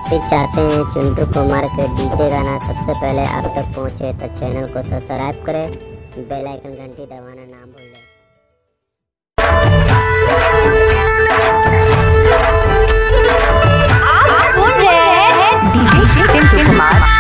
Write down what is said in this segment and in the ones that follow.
आप भी चाहते हैं चिंटू कुमार के डीजे गाना सबसे पहले आप तक पहुंचे तो चैनल को सब्सक्राइब करें, बेल आइकन घंटी दबाना ना भूलें। आप सुन रहे हैं डीजे चिंटू कुमार।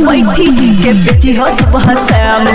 बैठी के बेची हो सुबह शाम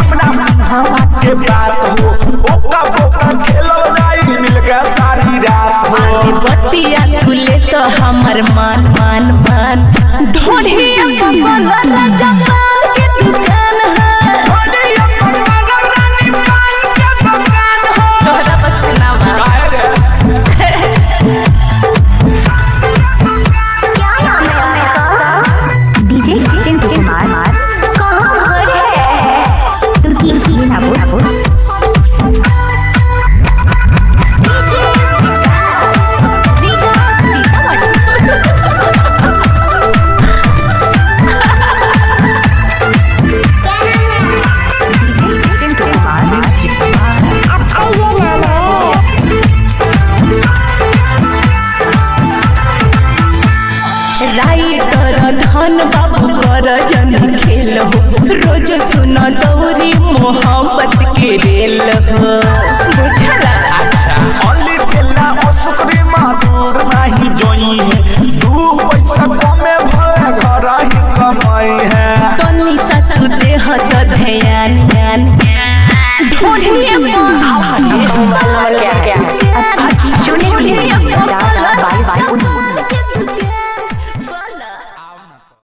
के बात हो ओका बोका खेलो जाई मिल गया सारी रात हो बतिया खुले तो हमर मान मान मान ढोढ़िया पपला राजा पाल के दुकान है ढोढ़िया पपला रानी पाल के दुकान हो तोहरा बस के ना बा क्या नाम है आपका डीजे चिंटू कुमार कहां घर है तुम की ना बोल धन बाबू कर जन खेल हो रोज सुना दौरी मोहब्बत के रेल हो